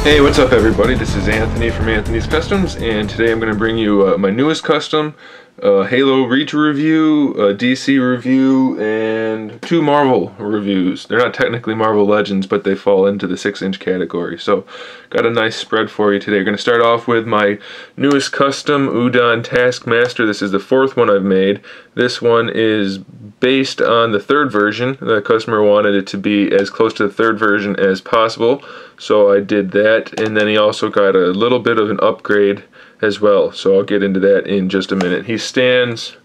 Hey, what's up everybody? This is Anthony from Anthony's Customs, and today I'm going to bring you my newest custom, Halo Reach review, a DC review, and 2 Marvel reviews. They're not technically Marvel Legends, but they fall into the 6-inch category. So, got a nice spread for you today. We're going to start off with my newest custom, Udon Taskmaster. This is the 4th one I've made. This one is based on the 3rd version. The customer wanted it to be as close to the 3rd version as possible, so I did that, and then he also got a little bit of an upgrade as well, so I'll get into that in just a minute. He stands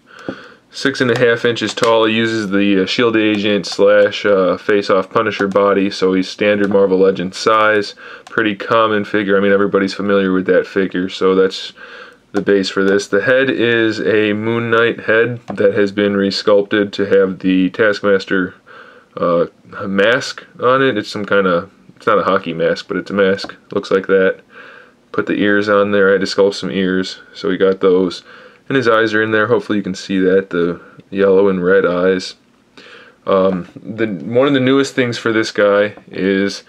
6.5 inches tall. He uses the Shield Agent / Face-Off Punisher body, so he's standard Marvel Legends size. Pretty common figure. I mean, everybody's familiar with that figure, so that's the base for this. The head is a Moon Knight head that has been resculpted to have the Taskmaster mask on it. It's some kind of, it's not a hockey mask, but it's a mask. Looks like that. Put the ears on there. I had to sculpt some ears, so we got those. And his eyes are in there. Hopefully you can see that, the yellow and red eyes. One of the newest things for this guy is,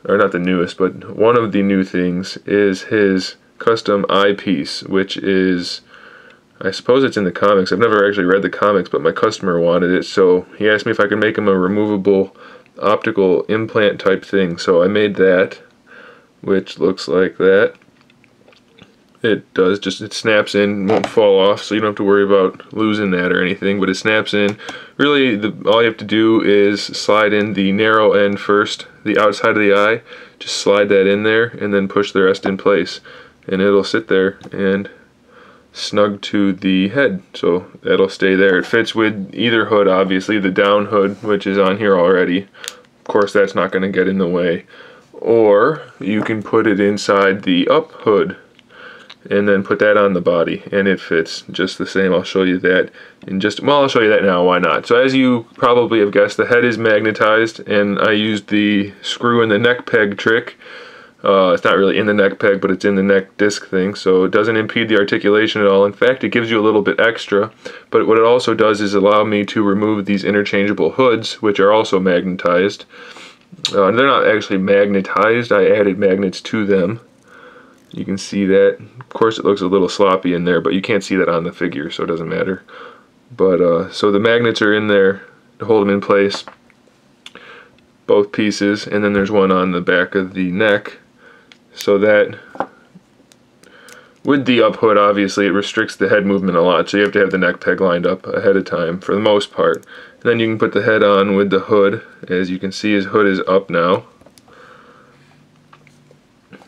or not the newest, but one of the new things is his custom eyepiece, which is, I suppose it's in the comics. I've never actually read the comics, but my customer wanted it, so he asked me if I could make him a removable optical implant type thing. So I made that, which looks like that. It does, just it snaps in, won't fall off, so you don't have to worry about losing that or anything, but it snaps in. Really, all you have to do is slide in the narrow end first, the outside of the eye, just slide that in there and then push the rest in place, and it'll sit there and snug to the head, so that'll stay there. It fits with either hood, obviously, the down hood, which is on here already. Of course, that's not going to get in the way. Or you can put it inside the up hood and then put that on the body, and it fits just the same. I'll show you that in just, well, I'll show you that now, why not? So as you probably have guessed, the head is magnetized, and I used the screw in the neck peg trick. It's not really in the neck peg, but it's in the neck disc thing, so it doesn't impede the articulation at all. In fact, it gives you a little bit extra, but what it also does is allow me to remove these interchangeable hoods, which are also magnetized. They're not actually magnetized, I added magnets to them. You can see that. Of course it looks a little sloppy in there, but you can't see that on the figure, so it doesn't matter. But so the magnets are in there to hold them in place, both pieces, and then there's one on the back of the neck, so that with the up hood, obviously it restricts the head movement a lot, so you have to have the neck peg lined up ahead of time for the most part. And then you can put the head on with the hood. As you can see, his hood is up now.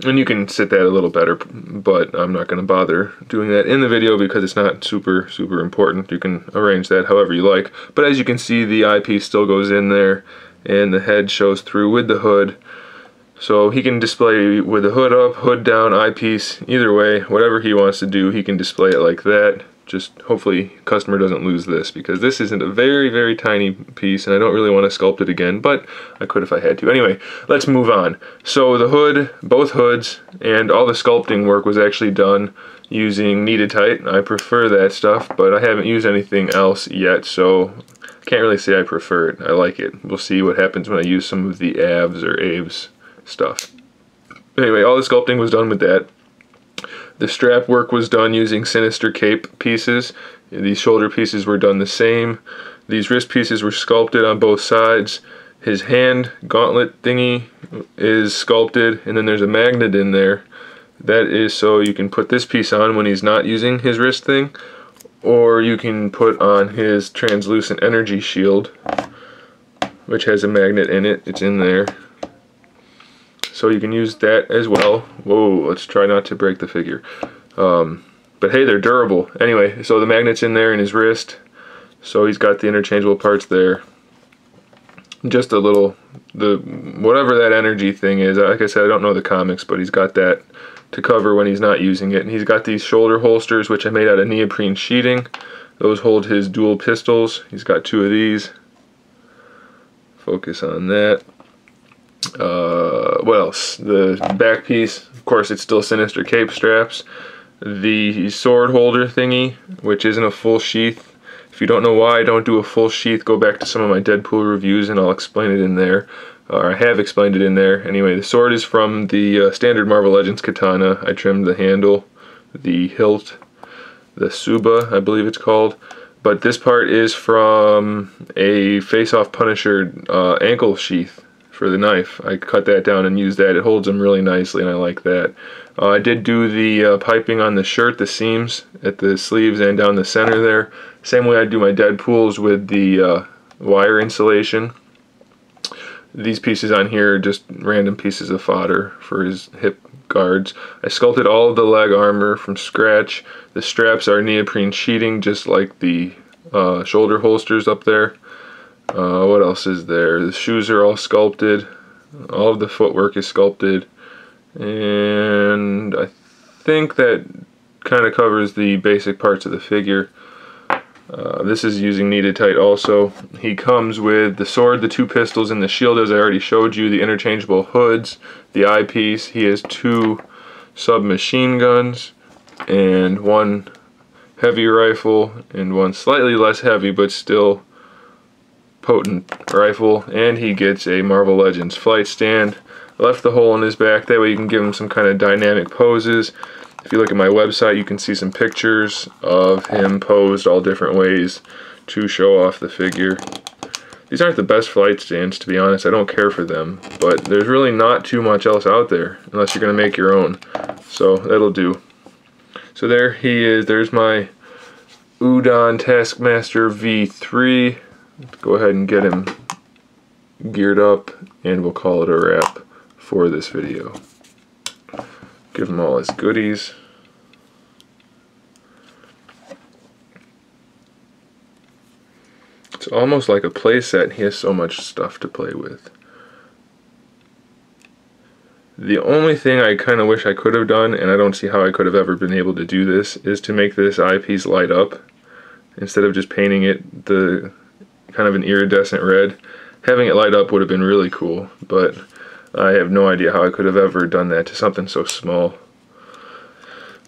And you can sit that a little better, but I'm not going to bother doing that in the video because it's not super important. You can arrange that however you like. But as you can see, the eyepiece still goes in there, and the head shows through with the hood. So he can display with the hood up, hood down, eyepiece, either way, whatever he wants to do, he can display it like that. Just hopefully customer doesn't lose this, because this isn't a very tiny piece, and I don't really want to sculpt it again, but I could if I had to. Anyway, let's move on. So the hood, both hoods, and all the sculpting work was actually done using Knead-A-Tite. I prefer that stuff, but I haven't used anything else yet, so I can't really say I prefer it. I like it. We'll see what happens when I use some of the AVs or AVs stuff. Anyway, all the sculpting was done with that. The strap work was done using Sinister Cape pieces. These shoulder pieces were done the same. These wrist pieces were sculpted on both sides. His hand gauntlet thingy is sculpted, and then there's a magnet in there. That is so you can put this piece on when he's not using his wrist thing, or you can put on his translucent energy shield, which has a magnet in it. It's in there. So you can use that as well. Whoa, let's try not to break the figure. But hey, they're durable. Anyway, so the magnet's in there in his wrist. So he's got the interchangeable parts there. Just a little, whatever that energy thing is. Like I said, I don't know the comics, but he's got that to cover when he's not using it. And he's got these shoulder holsters, which I made out of neoprene sheeting. Those hold his dual pistols. He's got 2 of Focus on that. What else? The back piece, of course, it's still Sinister Cape straps. The sword holder thingy, which isn't a full sheath, If you don't know why I don't do a full sheath, go back to some of my Deadpool reviews and I'll explain it in there. Or I have explained it in there. Anyway, the sword is from the standard Marvel Legends katana. I trimmed the handle, the hilt, the Suba, I believe it's called. But this part is from a Face-Off Punisher ankle sheath for the knife. I cut that down and used that. It holds them really nicely and I like that. I did do the piping on the shirt, the seams at the sleeves and down the center there. Same way I do my Deadpools with the wire insulation. These pieces on here are just random pieces of fodder for his hip guards. I sculpted all of the leg armor from scratch. The straps are neoprene sheeting, just like the shoulder holsters up there. What else is there? The shoes are all sculpted. All of the footwork is sculpted. And I think that kind of covers the basic parts of the figure. This is using kneaded tight also. He comes with the sword, the 2 pistols, and the shield as I already showed you, the interchangeable hoods, the eyepiece. He has 2 submachine guns and 1 heavy rifle and 1 slightly less heavy but still potent rifle, and he gets a Marvel Legends flight stand. I left the hole in his back, that way you can give him some kind of dynamic poses. If you look at my website, you can see some pictures of him posed all different ways to show off the figure. These aren't the best flight stands, to be honest. I don't care for them, but there's really not too much else out there unless you're going to make your own. So that'll do. So there he is. There's my Udon Taskmaster V3. Let's go ahead and get him geared up, and we'll call it a wrap for this video. Give him all his goodies. It's almost like a play set. He has so much stuff to play with. The only thing I kind of wish I could have done, and I don't see how I could have ever been able to do this, is to make this eyepiece light up instead of just painting it the kind of an iridescent red. Having it light up would have been really cool, but I have no idea how I could have ever done that to something so small.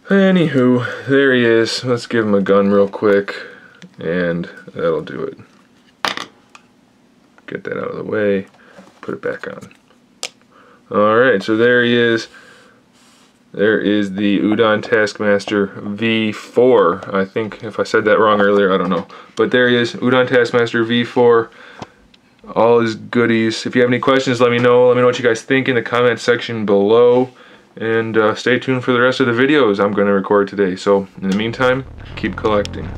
Anywho, there he is. Let's give him a gun real quick, and that'll do it. Get that out of the way, put it back on. Alright, so there he is. There is the Udon Taskmaster V4. I think if I said that wrong earlier, I don't know. But there he is, Udon Taskmaster V4. All his goodies. If you have any questions, let me know. Let me know what you guys think in the comment section below. And stay tuned for the rest of the videos I'm going to record today. So, in the meantime, keep collecting.